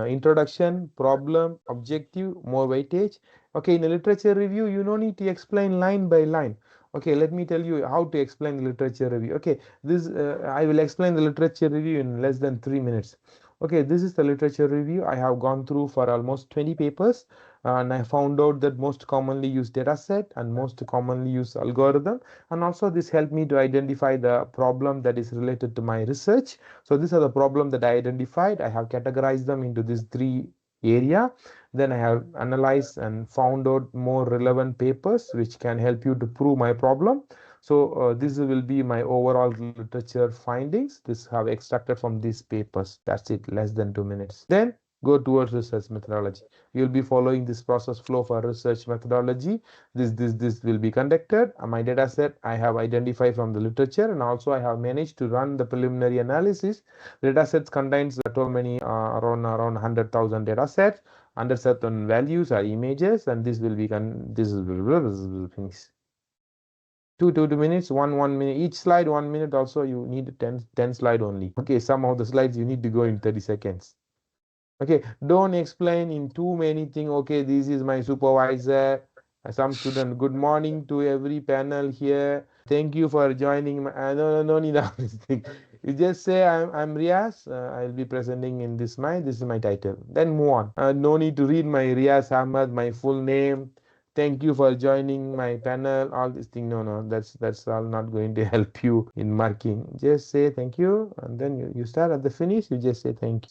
introduction, problem, objective, more weightage. Okay, in a literature review, you don't need to explain line by line. Okay, let me tell you how to explain the literature review. Okay, this I will explain the literature review in less than 3 minutes. Okay, this is the literature review. I have gone through for almost 20 papers, and I found out that most commonly used data set and most commonly used algorithm, and also this helped me to identify the problem that is related to my research. So these are the problem that I identified. I have categorized them into these three area. Then I have analyzed and found out more relevant papers which can help you to prove my problem. So this will be my overall literature findings. This have extracted from these papers. That's it, less than 2 minutes. Then go towards research methodology. You'll be following this process flow for research methodology. This will be conducted. My data set I have identified from the literature, and also I have managed to run the preliminary analysis. Data sets contains told many around 100,000 data sets under certain values or images, and this will be this will finish. 2 minutes, 1 minute each slide, 1 minute. Also you need 10 slide only. Okay, some of the slides you need to go in 30 seconds. Okay, don't explain in too many things. Okay, this is my supervisor. Some student, good morning to every panel here. Thank you for joining. No need of this thing. You just say I'm Riaz. I'll be presenting in this is my title. Then move on. No need to read my Riaz Ahmad, my full name. Thank you for joining my panel. All this thing. No, that's all not going to help you in marking. Just say thank you, and then you start at the finish. You just say thank you.